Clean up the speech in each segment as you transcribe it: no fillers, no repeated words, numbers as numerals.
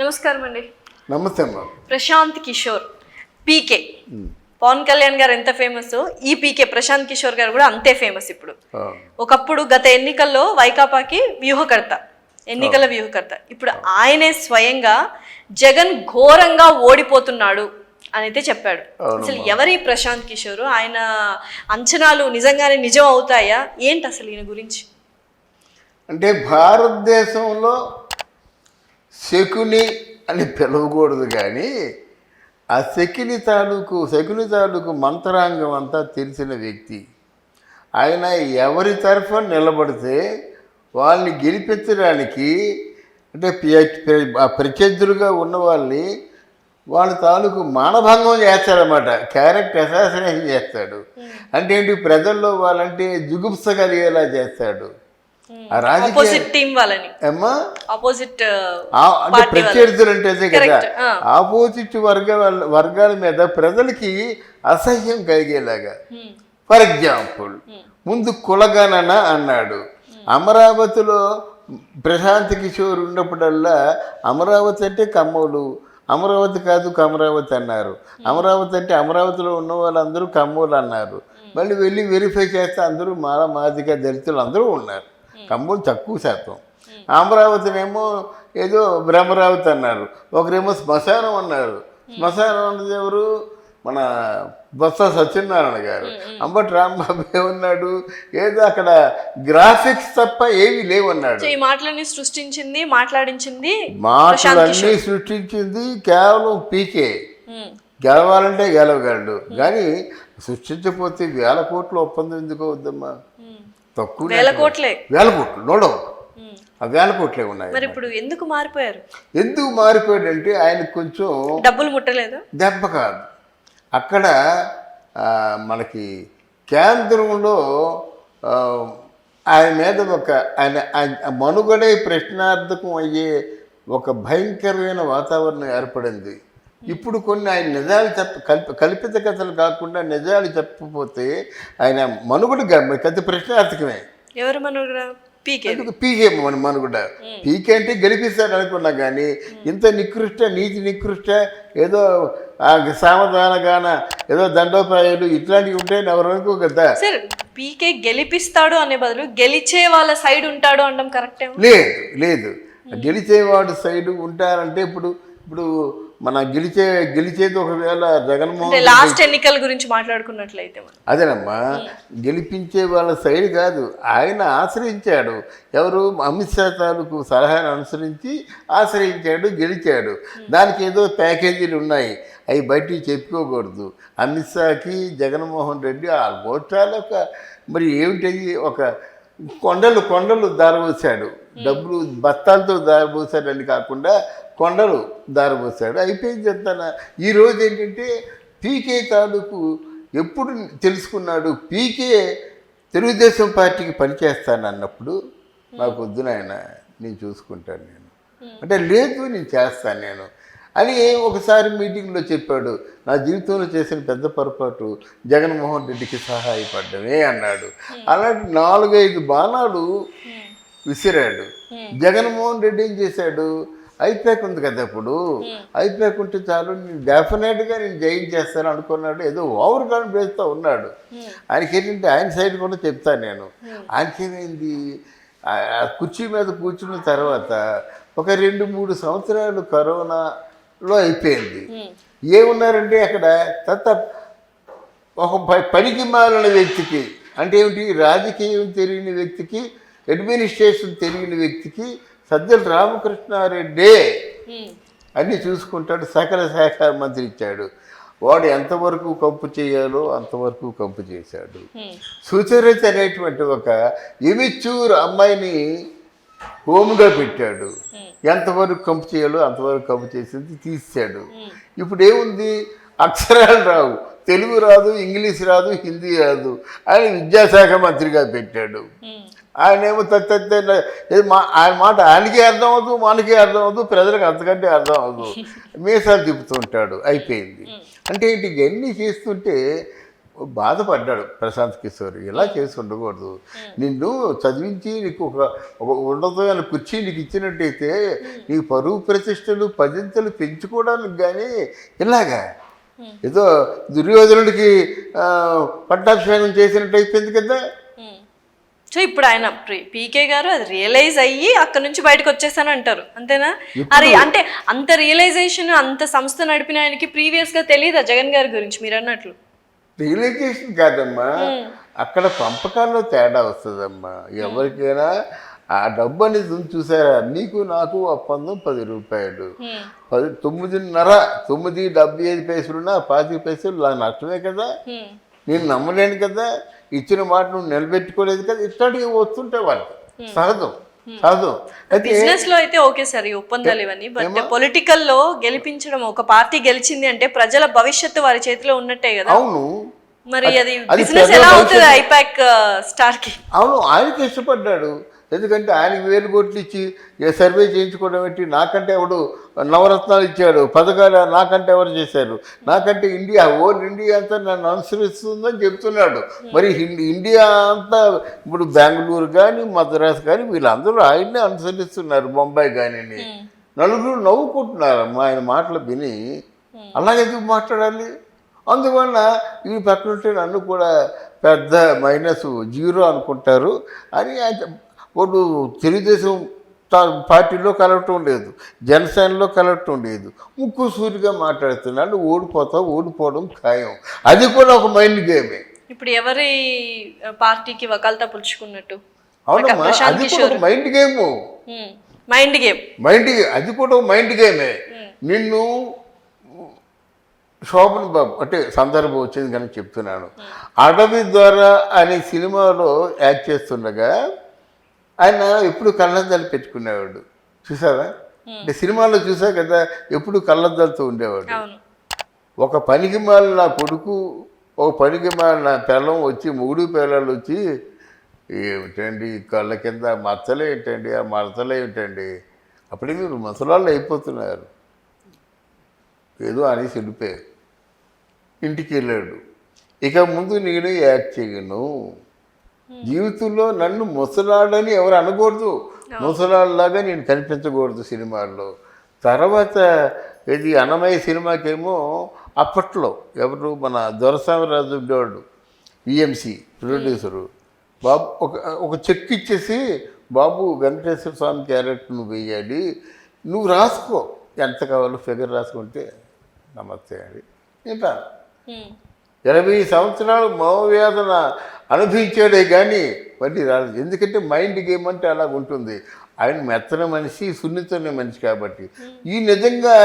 నమస్కారం అండి. నమస్తే అమ్మా. ప్రశాంత్ కిషోర్ పీకే, పవన్ కళ్యాణ్ గారు ఎంత ఫేమస్, ఈ పీకే ప్రశాంత్ కిషోర్ గారు కూడా అంతే ఫేమస్. ఇప్పుడు ఒకప్పుడు గత ఎన్నికల్లో వైకాపాకి ఎన్నికల వ్యూహకర్త. ఇప్పుడు ఆయనే స్వయంగా జగన్ ఘోరంగా ఓడిపోతున్నాడు అని అయితే చెప్పాడు. అసలు ఎవరి ప్రశాంత్ కిషోర్, ఆయన అంచనాలు నిజంగానే నిజం అవుతాయా ఏంటి అసలు ఈయన గురించి? అంటే భారతదేశంలో శకుని అని పిలవకూడదు, కానీ ఆ శకుని తాలూకు మంత్రాంగం అంతా తెలిసిన వ్యక్తి ఆయన. ఎవరి తరఫున నిలబడితే వాళ్ళని గెలిపించడానికి, అంటే ప్రత్యర్థులుగా ఉన్న వాళ్ళ తాలూకు మానభంగం చేస్తాడనమాట. క్యారెక్టర్ అసాసినేషన్ చేస్తాడు. అంటే ఏంటి, ప్రజల్లో వాళ్ళంటే జుగుప్స కలిగేలా చేస్తాడు. అంటే ప్రత్యర్థులు అంటే అదే కదా, ఆపోజిట్ వర్గాల మీద ప్రజలకి అసహ్యం కలిగేలాగా. ఫర్ ఎగ్జాంపుల్, ముందు కులగణన అన్నాడు. అమరావతిలో ప్రశాంత్ కిషోర్ ఉన్నప్పుడల్లా అమరావతి అంటే కమ్మోలు, అమరావతి కాదు కమరావతి అన్నారు. అమరావతి అంటే అమరావతిలో ఉన్న వాళ్ళందరూ కమ్మోలు అన్నారు. మళ్ళీ వెళ్ళి వెరిఫై చేస్తే అందరూ మాదిక దళితులు అందరూ ఉన్నారు. కమ్మోలు తక్కువ శాతం. అమరావతినేమో ఏదో బ్రహ్మరావతి అన్నారు, ఒకరేమో శ్మశానం అన్నారు. శ్మశానం అన్నది ఎవరు? మన బొత్స సత్యనారాయణ గారు. అంబటి రాంబాబు ఏమన్నాడు? ఏదో అక్కడ గ్రాఫిక్స్ తప్ప ఏమీ లేవన్నాడు. మాటలన్నీ మాట్లాడించింది కేవలం పీకే. గెలవాలంటే గెలవగలడు, కానీ సృష్టించకపోతే 1000 కోట్ల ఒప్పందం ఎందుకు అవుద్దమ్మా? తక్కువ 1000 కోట్లు నోడో ఆ 1000 కోట్లే ఉన్నాయి. మరి ఇప్పుడు ఎందుకు మారిపోయారు? ఎందుకు మారిపోయాడంటే ఆయన కొంచెం డబ్బులు ముట్టలేదు. దెబ్బ కాదు, అక్కడ మనకి కేంద్రంలో ఆయన మీద ఆయన మనుగడే ప్రశ్నార్థకం అయ్యే ఒక భయంకరమైన వాతావరణం ఏర్పడింది. ఇప్పుడు కొన్ని ఆయన నిజాలు కల్పిత కథలు కాకుండా నిజాలు చెప్పకపోతే ఆయన మనుగడ కథ ప్రశ్నార్థకమే. ఎవరు మనుగడ? పీకే మనుగడ. పీకే అంటే గెలిపిస్తాడు అనుకున్నా, కానీ ఇంత నీతి నికృష్ట ఏదో సామధానగాన ఏదో దండోపాయాలు ఇట్లాంటివి ఉంటాయని ఎవరు అనుకో కదా. పీకే గెలిపిస్తాడు అనే బదులు గెలిచే వాళ్ళ సైడ్ ఉంటాడు అనడం కరెక్టే? లేదు, గెలిచేవాడు సైడ్ ఉంటారంటే ఇప్పుడు మన గెలిచేది ఒకవేళ జగన్మోహన్ లాస్ట్ ఎన్నికల గురించి మాట్లాడుకున్నట్లయితే అదేనమ్మా, గెలిపించే వాళ్ళ సైడ్ కాదు. ఆయన ఆశ్రయించాడు. ఎవరు? అమిత్ షా తాలూకు సలహాను అనుసరించి ఆశ్రయించాడు, గెలిచాడు. దానికి ఏదో ప్యాకేజీలు ఉన్నాయి, అవి బయటికి చెప్పుకోకూడదు. అమిత్ షాకి జగన్మోహన్ రెడ్డి ఆల్మోస్ట్ మరి ఏమిటది, ఒక కొండలు దారబోసాడు. డబ్బులు బత్తాలతో దారబోసాడని కాకుండా కొండలు దారబోసాడు. అయిపోయింది చెప్తాను. ఈరోజు ఏంటంటే పీకే తాలూకు ఎప్పుడు తెలుసుకున్నాడు, పీకే తెలుగుదేశం పార్టీకి పనిచేస్తాను అన్నప్పుడు నాకు వద్దు నాయన, నేను చూసుకుంటాను నేను అంటే, లేదు నేను చేస్తాను నేను అని ఒకసారి మీటింగ్లో చెప్పాడు. నా జీవితంలో చేసిన పెద్ద పొరపాటు జగన్మోహన్ రెడ్డికి సహాయపడ్డమే అన్నాడు. అలాంటి 4-5 బాణాలు విసిరాడు. జగన్మోహన్ రెడ్డి ఏం చేశాడు? ఐపాక్ ఉంది కదా, ఇప్పుడు ఐపాక్ ఉంటే చాలు, నేను డెఫినెట్గా నేను జయించేస్తాను అనుకున్నాడు. ఏదో ఓవర్ కాన్ఫిడెన్స్తో ఉన్నాడు. ఆయనకి ఏంటంటే ఆయన సైడ్ కూడా చెప్తాను నేను. ఆయనకేమైంది, కుర్చీ మీద కూర్చున్న తర్వాత ఒక 2-3 సంవత్సరాలు కరోనాలో అయిపోయింది. ఏమున్నారంటే అక్కడ ఒక పనికి మాలిన వ్యక్తికి, అంటే ఏమిటి, రాజకీయం తెలియని వ్యక్తికి, అడ్మినిస్ట్రేషన్ తెలియని వ్యక్తికి సజ్జల రామకృష్ణారెడ్డి అన్నీ చూసుకుంటాడు. సకల శాఖ మంత్రి ఇచ్చాడు. వాడు ఎంతవరకు కంపు చేయాలో అంతవరకు కంపు చేశాడు. సుచరిత అనేటువంటి ఒక ఇమిచ్యూర్ అమ్మాయిని హోమ్గా పెట్టాడు. ఎంతవరకు కంపు చేయాలో అంతవరకు కంపు చేసింది తీసాడు. ఇప్పుడు ఏముంది, అక్షరాలు రావు, తెలుగు రాదు, ఇంగ్లీష్ రాదు, హిందీ రాదు. ఆయన విద్యాశాఖ మంత్రిగా పెట్టాడు. ఆయనేమో ఆయన మాట ఆయనకి అర్థం అవ్వదు, మనకి అర్థం అవ్వదు, ప్రజలకు అంతకంటే అర్థం అవ్వదు. మీసాలు తిప్పుతూ ఉంటాడు. అయిపోయింది. అంటే ఇవన్నీ చేస్తుంటే బాధపడ్డాడు ప్రశాంత్ కిషోర్. ఇలా చేసి ఉండకూడదు, నిన్ను చదివించి నీకు ఒక ఉన్నతమైన కుర్చీ నీకు ఇచ్చినట్టయితే నీకు పరువు ప్రతిష్టలు పదింతలు పెంచుకోవడానికి కానీ ఇలాగా ఏదో దుర్యోధనుడికి పట్టాభిషేకం చేసినట్టు అయిపోయింది కదా. సో ఇప్పుడు ఆయన పీకే గారు అది రియలైజ్ అయ్యి అక్కడ నుంచి బయటకు వచ్చేసాను అంటారు, అంతేనా? అది అంటే అంత రియలైజేషన్ అంత సంస్థ నడిపిన ఆయనకి ప్రీవియస్ గా తెలియదా జగన్ గారి గురించి మీరు అన్నట్లు? రియలైజేషన్ కాదమ్మా, అక్కడ పంపకాల్లో తేడా వస్తుందమ్మా. ఎవరికైనా ఆ డబ్బు అనేది చూసారా, నీకు నాకు ఒప్పందం 10 రూపాయలు, 9.75 పైసలున్నా 25 పైసలు నాకు నష్టమే కదా. నేను నమ్మలేను కదా, ఇచ్చిన మాట నువ్వు నిలబెట్టుకోలేదు కదా. ఇట్లాంటివి వస్తుంటే వాళ్ళకి సహజం. బిజినెస్ లో అయితే ఓకే సార్ ఈ ఒప్పందాలు ఇవన్నీ, బట్ పొలిటికల్ లో గెలిపించడం, ఒక పార్టీ గెలిచింది అంటే ప్రజల భవిష్యత్తు వారి చేతిలో ఉన్నట్టే కదా. అవును, మరి అది బిజినెస్ ఎలా అవుతుంది ఐపాక్ స్టార్ కి? అవును, ఆయనకి ఇష్టపడ్డాడు. ఎందుకంటే ఆయనకి 1000 కోట్లు ఇచ్చి సర్వే చేయించుకోవడం ఏంటి, నాకంటే ఎవడు నవరత్నాలు ఇచ్చాడు, పథకాలు నాకంటే ఎవరు చేశారు, నాకంటే ఓల్ ఇండియా అంతా నన్ను అనుసరిస్తుందని చెప్తున్నాడు. మరి ఇండియా అంతా ఇప్పుడు బెంగళూరు కానీ మద్రాసు కానీ వీళ్ళందరూ ఆయన్నే అనుసరిస్తున్నారు, బొంబాయి కానీ. నలుగురు నవ్వుకుంటున్నారమ్మా ఆయన మాటలు విని. అలాగెందుకు మాట్లాడాలి? అందువల్ల ఈ పక్కనుంటే నన్ను కూడా పెద్ద -0 అనుకుంటారు అని. వాడు తెలుగుదేశం పార్టీలో కలవటం లేదు, జనసేనలో కలవటం లేదు, ముక్కు సూటిగా మాట్లాడుతున్నాడు. ఓడిపోవడం ఖాయం. అది కూడా ఒక మైండ్ గేమే. ఇప్పుడు ఎవరి పార్టీకి వకాల్తా పులుచుకున్నట్టు? అవునమ్మా, అది కూడా ఒక మైండ్ గేమ్. అది కూడా ఒక మైండ్ గేమే. నిన్ను శోభన్ బాబు అంటే సందర్భం వచ్చింది కానీ చెప్తున్నాను, అడవి ద్వారా అనే సినిమాలో యాక్ట్ చేస్తుండగా ఆయన ఎప్పుడు కళ్ళద్దాలు పెట్టుకునేవాడు, చూసావా? అంటే సినిమాలో చూసా కదా, ఎప్పుడు కళ్ళద్దాలతో ఉండేవాడు. ఒక పనికి మాల నా కొడుకు, ఒక పనికి మాల నా పిల్లం వచ్చి, 3 పిల్లలు వచ్చి, ఏమిటండి కళ్ళ కింద మచ్చలు ఏంటండి, ఆ మడతలు ఏమిటండి, అప్పుడే మీరు ముసలాళ్ళు అయిపోతున్నారు ఏదో అనేసి వెళ్ళిపోయారు. ఇంటికి వెళ్ళాడు. ఇక ముందు నేను యాక్ట్ చేయను, జీవితంలో నన్ను ముసలాడని ఎవరు అనకూడదు, ముసలాళ్ళలాగా నేను కనిపించకూడదు సినిమాల్లో. తర్వాత ఇది అన్నమయ్య సినిమాకేమో అప్పట్లో ఎవరు మన దొరస్వామిరాజు ఉండేవాడు, ఈఎంసి ప్రొడ్యూసరు. బాబు ఒక చెక్ ఇచ్చేసి, బాబు వెంకటేశ్వర స్వామి క్యారెక్టర్ నువ్వు వేయాలి, నువ్వు రాసుకో, ఎంత కావాలో ఫిగర్ రాసుకుంటే నమస్తే అని. ఇంకా 20 సంవత్సరాలు మనోవేదన అనుభవించాడే కానీ మళ్ళీ రాలేదు. ఎందుకంటే మైండ్ గేమ్ అంటే అలా ఉంటుంది. ఆయన మెత్తన మనిషి, సున్నితమైన మనిషి కాబట్టి. ఈ నిజంగా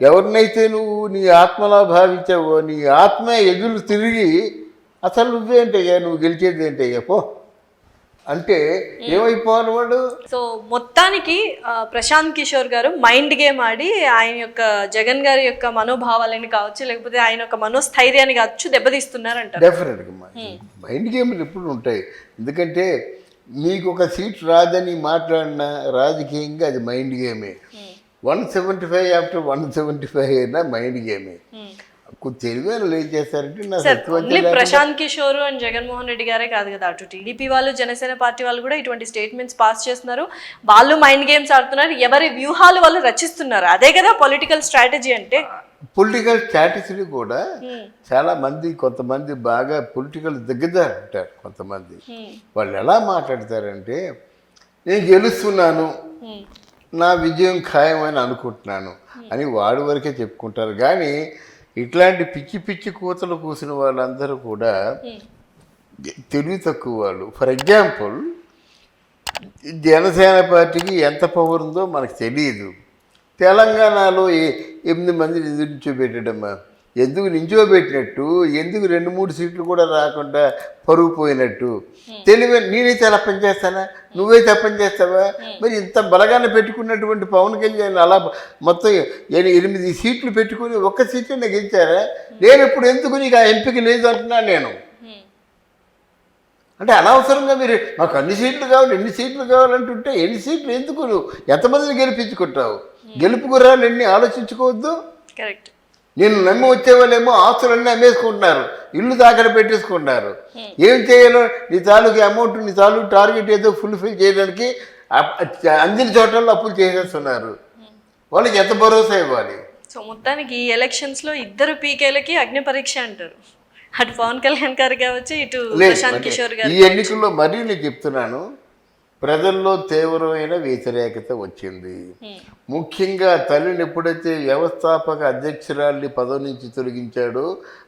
ఎవరినైతే నువ్వు నీ ఆత్మలా భావించావో, నీ ఆత్మ ఎదురు తిరిగి అసలు నువ్వేంటయ్యా, నువ్వు గెలిచేది ఏంటయ్యా పో అంటే ఏమైపోవాలి వాడు. సో మొత్తానికి ప్రశాంత్ కిషోర్ గారు మైండ్ గేమ్ ఆడి ఆయన యొక్క జగన్ గారి యొక్క మనోభావాలని కావచ్చు, లేకపోతే ఆయన యొక్క మనోస్థైర్యాన్ని కావచ్చు దెబ్బతీస్తున్నారంట. డెఫినెట్గా మైండ్ గేమ్లు ఎప్పుడు ఉంటాయి. ఎందుకంటే మీకు ఒక సీట్ రాదని మాట్లాడిన రాజకీయంగా అది మైండ్ గేమే. 175 ఆఫ్టర్ 175 అయినా మైండ్ గేమే. తెలివైన ఏం చేస్తారంటే ప్రశాంత్ కిషోర్ అండ్ జగన్మోహన్ రెడ్డి గారే కాదు కదా, అటు టీడీపీ వాళ్ళు, జనసేన పార్టీ వాళ్ళు కూడా ఇటువంటి స్టేట్మెంట్స్ పాస్ చేస్తున్నారు. వాళ్ళు మైండ్ గేమ్స్ ఆడుతున్నారు, ఎవరి వ్యూహాలు వాళ్ళు రచిస్తున్నారు. అదే కదా పొలిటికల్ స్ట్రాటజీ అంటే. పొలిటికల్ స్ట్రాటజీని కూడా చాలా మంది, కొంతమంది బాగా పొలిటికల్ దిగ్గజారు ఉంటారు. కొంతమంది వాళ్ళు ఎలా మాట్లాడతారంటే, నేను గెలుస్తున్నాను, నా విజయం ఖాయమని అనుకుంటున్నాను అని వాడి వరకే చెప్పుకుంటారు. కానీ ఇట్లాంటి పిచ్చి పిచ్చి కూతలు కూసిన వాళ్ళందరూ కూడా తెలివి తక్కువ వాళ్ళు. ఫర్ ఎగ్జాంపుల్, జనసేన పార్టీకి ఎంత పవర్ ఉందో మనకు తెలియదు. తెలంగాణలో 8 మందిని నిల్చోబెట్టడమ్మా, ఎందుకు నిల్చోబెట్టినట్టు, ఎందుకు 2-3 సీట్లు కూడా రాకుండా పరుగు పోయినట్టు తెలివి. నేనైతే అలా పనిచేస్తానా, నువ్వైతే పనిచేస్తావా? మరి ఇంత బలగానే పెట్టుకున్నటువంటి పవన్ కళ్యాణ్ అలా మొత్తం 8 సీట్లు పెట్టుకుని 1 సీట్ని గెలిచారా? నేను ఇప్పుడు ఎందుకు నీకు ఆ ఎంపిక లేదు అంటున్నాను నేను. అంటే అనవసరంగా మీరు మాకు అన్ని సీట్లు కావాలి, ఎన్ని సీట్లు కావాలంటుంటే ఎన్ని సీట్లు ఎందుకు, నువ్వు ఎంతమందిని గెలిపించుకుంటావు? గెలుపు గుర్రాలు ఎన్ని ఆలోచించుకోవద్దు. కరెక్ట్. నేను నమ్మి వచ్చే వాళ్ళేమో ఆస్తులన్నీ అమ్మేసుకుంటున్నారు, ఇల్లు తాకడ పెట్టేసుకుంటున్నారు. ఏం చేయాలో నీ తాలూకు అమౌంట్, నీ తాలూకు టార్గెట్ ఏదో ఫుల్ఫిల్ చేయడానికి అందిన చోట్లలో అప్పులు చేసేస్తున్నారు. వాళ్ళకి ఎంత భరోసా ఇవ్వాలి? సో మొత్తానికి ఈ ఎలక్షన్స్లో ఇద్దరు పీకేలకి అగ్ని పరీక్ష అంటారు. అటు పవన్ కళ్యాణ్ గారు కావచ్చు, ఇటు ప్రశాంత్ కిషోర్ గారు. ఈ ఎన్నికల్లో మరీ నేను చెప్తున్నాను, ప్రజల్లో తీవ్రమైన వ్యతిరేకత వచ్చింది. ముఖ్యంగా తల్లిని ఎప్పుడైతే వ్యవస్థాపక అధ్యక్షురాల్ని పదవి నుంచి తొలగించాడో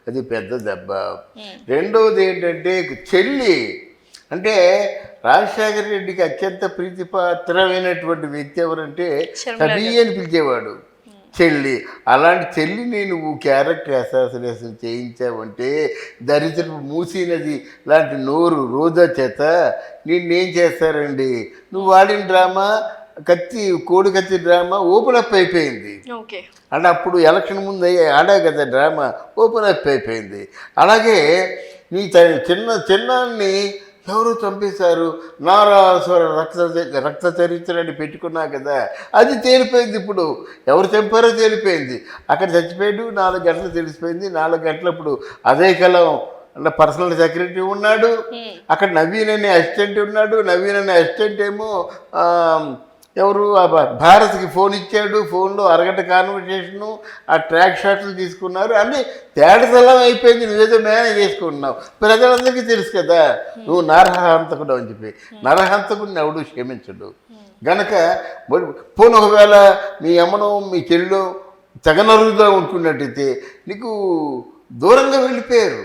అది పెద్ద దెబ్బ. రెండవది ఏంటంటే చెల్లి, అంటే రాజశేఖర రెడ్డికి అత్యంత ప్రీతిపాత్రమైనటువంటి వ్యక్తి ఎవరంటే సబీ అని పిలిచేవాడు, చెల్లి. అలాంటి చెల్లిని నువ్వు క్యారెక్టర్ అసాసినేషన్ చేయించావంటే దరిద్రపు మూసినది లాంటి నోరు రోజా చేత నిన్నేం చేస్తారండి? నువ్వు వాడిన డ్రామా కోడి కత్తి డ్రామా ఓపెన్ అప్ అయిపోయింది. అంటే అప్పుడు ఎలక్షన్ ముందు ఆడా కదా డ్రామా, ఓపెన్ అప్ అయిపోయింది. అలాగే నీ చిన్నాన్ని ఎవరు చంపేశారు, నారాసుర రక్త చరిత్ర అని పెట్టుకున్నా కదా, అది తేలిపోయింది. ఇప్పుడు ఎవరు చంపారో తేలిపోయింది. అక్కడ చచ్చిపోయాడు, 4 గంటలు తెలిసిపోయింది. 4 గంటలప్పుడు అదే కలం పర్సనల్ సెక్రటరీ ఉన్నాడు, అక్కడ నవీన్ అనే అసిస్టెంట్ ఉన్నాడు. నవీన్ అనే అసిస్టెంట్ ఏమో ఎవరు భారత్కి ఫోన్ ఇచ్చాడు, ఫోన్లో అరగంట కాన్వర్సేషను, ఆ ట్రాక్ షాట్లు తీసుకున్నారు. అన్నీ తేడతలం అయిపోయింది. నువ్వేదో మేనేజ్ చేసుకుంటున్నావు. ప్రజలందరికీ తెలుసు కదా నువ్వు నరహంతకుడు అని చెప్పి. నరహంతకుడిని ఎవడు క్షమించడు గనక పోను. ఒకవేళ మీ అమ్మను మీ చెల్లు తెగనరుగా ఉంటున్నట్టయితే నీకు దూరంగా వెళ్ళిపోయారు,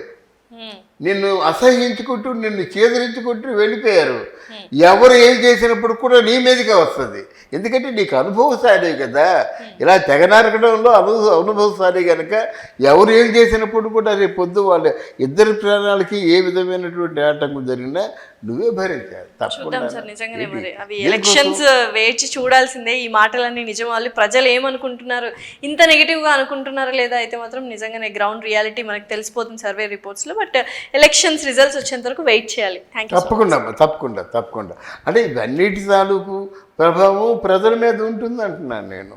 నిన్ను అసహించుకుంటూ నిన్ను చేదరించుకుంటూ వెళ్ళిపోయారు. ఎవరు ఏం చేసినప్పుడు కూడా నీ మీదకే వస్తుంది, ఎందుకంటే నీకు అనుభవశాలి కదా. ఇలా తెగ నరకడంలో అనుభవశాలి కనుక ఎవరు ఏం చేసినప్పుడు కూడా రేపు పొద్దు వాళ్ళ ఇద్దరి ప్రాణాలకి ఏ విధమైనటువంటి ఆటంకం జరిగినా నువ్వే భరించాలి. చూద్దాం సార్, నిజంగానే మరి అవి ఎలక్షన్స్ వేచి చూడాల్సిందే. ఈ మాటలన్నీ నిజం, వాళ్ళు ప్రజలు ఏమనుకుంటున్నారు, ఇంత నెగిటివ్గా అనుకుంటున్నారా లేదా అయితే మాత్రం నిజంగానే గ్రౌండ్ రియాలిటీ మనకు తెలిసిపోతుంది సర్వే రిపోర్ట్స్లో. బట్ ఎలక్షన్స్ రిజల్ట్స్ వచ్చేంత వరకు వెయిట్ చేయాలి. తప్పకుండా అంటే ఇవన్నిటి తాలూకు ప్రభావం ప్రజల మీద ఉంటుంది అంటున్నాను నేను.